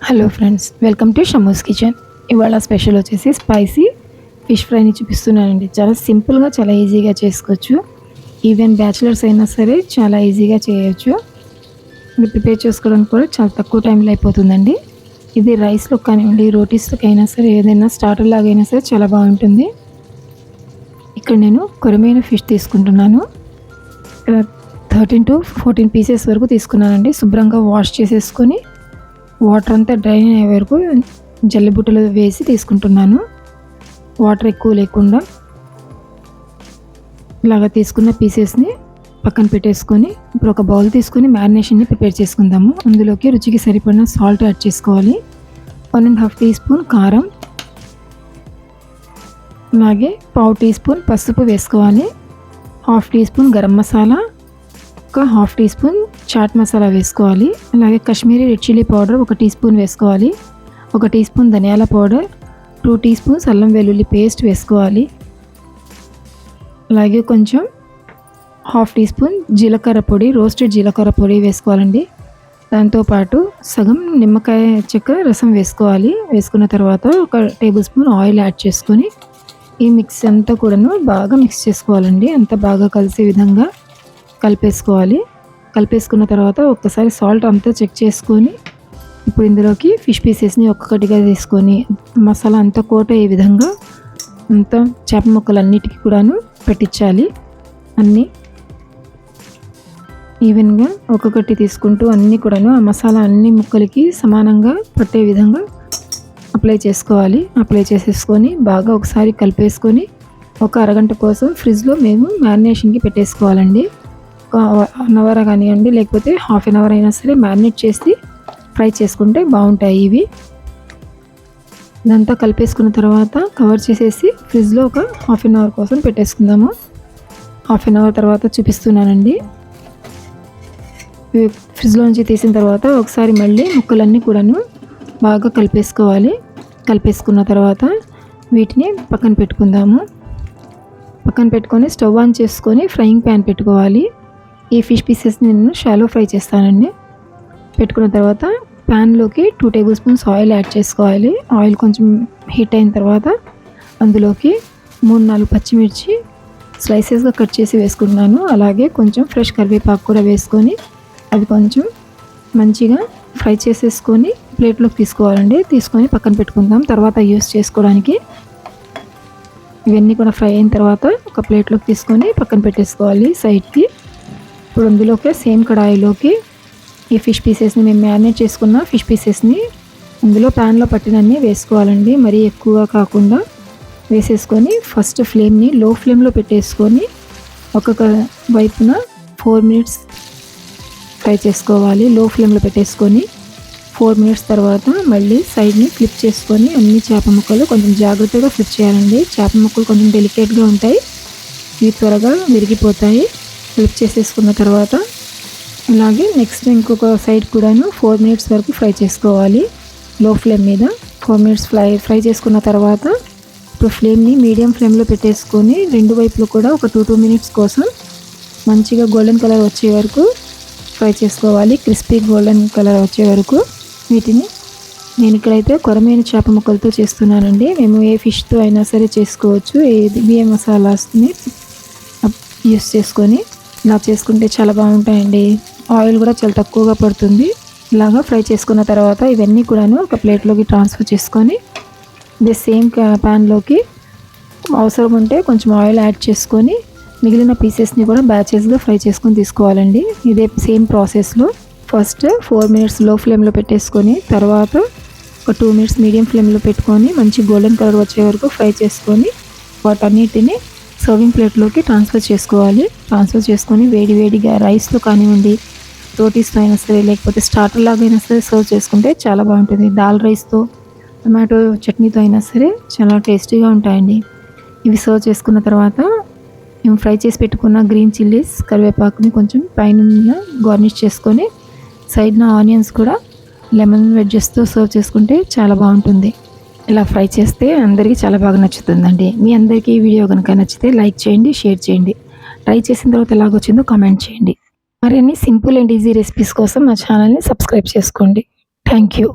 Hello friends, welcome to Shamu's kitchen. ఇవాళ special వచ్చేసి spicy fish ఫ్రైని చూపిస్తున్నానండి. చాలా సింపుల్గా, చాలా ఈజీగా చేసుకోవచ్చు. ఈవెన్ బ్యాచిలర్స్ అయినా సరే చాలా ఈజీగా చేయొచ్చు. ఇది ప్రిపేర్ చేసుకోవడానికి కూడా చాలా తక్కువ టైంలో అయిపోతుందండి. ఇది రైస్లో కానివ్వండి, రోటీస్లోకి అయినా సరే, ఏదైనా స్టార్టర్ లాగైనా సరే చాలా బాగుంటుంది. ఇక్కడ నేను కొరమైన ఫిష్ తీసుకుంటున్నాను. ఇక్కడ 13 to 14 పీసెస్ వరకు తీసుకున్నానండి. శుభ్రంగా వాష్ చేసేసుకొని వాటర్ అంతా డ్రై అయ్యే వరకు జల్లిబుట్టలో వేసి తీసుకుంటున్నాను. వాటర్ ఎక్కువ లేకుండా ఇలాగా తీసుకున్న పీసెస్ని పక్కన పెట్టేసుకొని ఇప్పుడు ఒక బౌల్ తీసుకొని మ్యారినేషన్ని ప్రిపేర్ చేసుకుందాము. అందులోకి రుచికి సరిపడిన సాల్ట్ యాడ్ చేసుకోవాలి. 1.5 టీ స్పూన్ కారం, అలాగే 1/2 టీ స్పూన్ పసుపు వేసుకోవాలి. 1/2 టీ స్పూన్ గరం మసాలా, ఒక 1/2 టీ స్పూన్ చాట్ మసాలా వేసుకోవాలి. అలాగే Kashmiri red chilli powder 1 teaspoon వేసుకోవాలి. 1 టీ స్పూన్ ధనియాల పౌడర్, 2 టీ స్పూన్స్ అల్లం వెల్లుల్లి పేస్ట్ వేసుకోవాలి. అలాగే కొంచెం 1/2 టీ స్పూన్ జీలకర్ర పొడి, రోస్టెడ్ జీలకర్ర పొడి వేసుకోవాలండి. దాంతోపాటు సగం నిమ్మకాయ చెక్క రసం వేసుకోవాలి. వేసుకున్న తర్వాత 1 టేబుల్ స్పూన్ ఆయిల్ యాడ్ చేసుకొని ఈ మిక్స్ అంతా కూడాను బాగా మిక్స్ చేసుకోవాలండి. అంతా బాగా కలిసే విధంగా కలిపేసుకోవాలి. కలిపేసుకున్న తర్వాత ఒక్కసారి సాల్ట్ అంతా చెక్ చేసుకొని ఇప్పుడు ఇందులోకి ఫిష్ పీసెస్ని ఒక్కొక్కటిగా తీసుకొని మసాలా అంతా కోట్ అయ్యే విధంగా అంతా చేప ముక్కలన్నిటికీ కూడాను పెట్టించాలి. అన్నీ ఈవెన్గా ఒక్కొక్కటి తీసుకుంటూ అన్నీ కూడాను ఆ మసాలా అన్ని ముక్కలకి సమానంగా పట్టే విధంగా అప్లై చేసుకోవాలి. అప్లై చేసేసుకొని బాగా ఒకసారి కలిపేసుకొని ఒక అరగంట కోసం ఫ్రిడ్జ్లో మేము మ్యారినేషన్కి పెట్టేసుకోవాలండి. 1 అవర్ కానివ్వండి, లేకపోతే హాఫ్ అన్ అవర్ అయినా సరే మ్యారినేట్ చేసి ఫ్రై చేసుకుంటే బాగుంటాయి ఇవి. ఇదంతా కలిపేసుకున్న తర్వాత కవర్ చేసేసి ఫ్రిడ్జ్లో ఒక హాఫ్ అన్ అవర్ కోసం పెట్టేసుకుందాము. హాఫ్ అన్ అవర్ తర్వాత చూపిస్తున్నానండి. ఫ్రిడ్జ్లో నుంచి తీసిన తర్వాత ఒకసారి మళ్ళీ ముక్కలన్నీ కూడాను బాగా కలిపేసుకోవాలి. కలిపేసుకున్న తర్వాత వీటిని పక్కన పెట్టుకుందాము. పక్కన పెట్టుకొని స్టవ్ ఆన్ చేసుకొని ఫ్రైయింగ్ ప్యాన్ పెట్టుకోవాలి. ఈ ఫిష్ పీసెస్ని నేను షాలో ఫ్రై చేస్తానండి. పెట్టుకున్న తర్వాత ప్యాన్లోకి 2 టేబుల్ స్పూన్స్ ఆయిల్ యాడ్ చేసుకోవాలి. ఆయిల్ కొంచెం హీట్ అయిన తర్వాత అందులోకి 3-4 పచ్చిమిర్చి స్లైసెస్గా కట్ చేసి వేసుకుంటున్నాను. అలాగే కొంచెం ఫ్రెష్ కరివేపాకు కూడా వేసుకొని అది కొంచెం మంచిగా ఫ్రై చేసేసుకొని ప్లేట్లోకి తీసుకోవాలండి. తీసుకొని పక్కన పెట్టుకుందాం తర్వాత యూస్ చేసుకోవడానికి. ఇవన్నీ కూడా ఫ్రై అయిన తర్వాత ఒక ప్లేట్లోకి తీసుకొని పక్కన పెట్టేసుకోవాలి సైడ్కి. ఇప్పుడు అందులోకి సేమ్ కడాయిలోకి ఈ ఫిష్ పీసెస్ని మేము మ్యారినేట్ చేసుకున్న ఫిష్ పీసెస్ని అందులో ప్యాన్లో పట్టినన్ని వేసుకోవాలండి. మరీ ఎక్కువ కాకుండా వేసేసుకొని ఫస్ట్ ఫ్లేమ్ని లో ఫ్లేమ్లో పెట్టేసుకొని ఒక్కొక్క వైపున 4 మినిట్స్ ఫ్రై చేసుకోవాలి. లో ఫ్లేమ్లో పెట్టేసుకొని 4 మినిట్స్ తర్వాత మళ్ళీ సైడ్ని ఫ్లిప్ చేసుకొని అన్ని చేప ముక్కలు కొంచెం జాగ్రత్తగా ఫ్లిప్ చేయాలండి. చేప ముక్కలు కొంచెం డెలికేట్గా ఉంటాయి, ఇవి త్వరగా విరిగిపోతాయి. ఫ్లిప్ చేసేసుకున్న తర్వాత అలాగే నెక్స్ట్ ఇంకొక సైడ్ కూడాను 4 మినిట్స్ వరకు ఫ్రై చేసుకోవాలి లో ఫ్లేమ్ మీద. 4 మినిట్స్ ఫ్రై చేసుకున్న తర్వాత ఇప్పుడు ఫ్లేమ్ని మీడియం ఫ్లేమ్లో పెట్టేసుకొని రెండు వైపులు కూడా ఒక 2 మినిట్స్ కోసం మంచిగా గోల్డెన్ కలర్ వచ్చే వరకు ఫ్రై చేసుకోవాలి. క్రిస్పీ గోల్డెన్ కలర్ వచ్చే వరకు. వీటిని నేను ఇక్కడైతే కొరమైన చేప ముక్కలతో చేస్తున్నానండి. మేము ఏ ఫిష్తో అయినా సరే చేసుకోవచ్చు. ఏ మసాలాస్ని యూస్ చేసుకొని ఇలా చేసుకుంటే చాలా బాగుంటాయండి. ఆయిల్ కూడా చాలా తక్కువగా పడుతుంది. ఇలాగా ఫ్రై చేసుకున్న తర్వాత ఇవన్నీ కూడాను ఒక ప్లేట్లోకి ట్రాన్స్ఫర్ చేసుకొని ఇదే సేమ్ ప్యాన్లోకి అవసరం ఉంటే కొంచెం ఆయిల్ యాడ్ చేసుకొని మిగిలిన పీసెస్ని కూడా బ్యాచెస్గా ఫ్రై చేసుకొని తీసుకోవాలండి. ఇదే సేమ్ ప్రాసెస్లో ఫస్ట్ 4 మినిట్స్ లో ఫ్లేమ్లో పెట్టేసుకొని తర్వాత ఒక 2 మినిట్స్ మీడియం ఫ్లేమ్లో పెట్టుకొని మంచి గోల్డెన్ కలర్ వచ్చే వరకు ఫ్రై చేసుకొని వాటన్నిటిని సర్వింగ్ ప్లేట్లోకి ట్రాన్స్ఫర్ చేసుకోవాలి. ట్రాన్స్ఫర్ చేసుకొని వేడిగా రైస్లో కానివ్వండి, రోటీస్తో అయినా సరే, లేకపోతే స్టార్టర్ లాగా అయినా సరే సర్వ్ చేసుకుంటే చాలా బాగుంటుంది. దాల్ రైస్తో, టమాటో చట్నీతో అయినా సరే చాలా టేస్టీగా ఉంటాయండి. ఇవి సర్వ్ చేసుకున్న తర్వాత మేము ఫ్రై చేసి పెట్టుకున్న గ్రీన్ చిల్లీస్, కరివేపాకుని కొంచెం పైన గార్నిష్ చేసుకొని సైడ్న ఆనియన్స్ కూడా లెమన్ వెడ్జెస్తో సర్వ్ చేసుకుంటే చాలా బాగుంటుంది. ఇలా ఫ్రై చేస్తే అందరికీ చాలా బాగా నచ్చుతుందండి. మీ అందరికీ ఈ వీడియో కనుక నచ్చితే లైక్ చేయండి, షేర్ చేయండి. ట్రై చేసిన తర్వాత ఎలాగొచ్చిందో కామెంట్ చేయండి. మరిన్ని సింపుల్ అండ్ ఈజీ రెసిపీస్ కోసం మా ఛానల్ని సబ్స్క్రైబ్ చేసుకోండి. Thank you.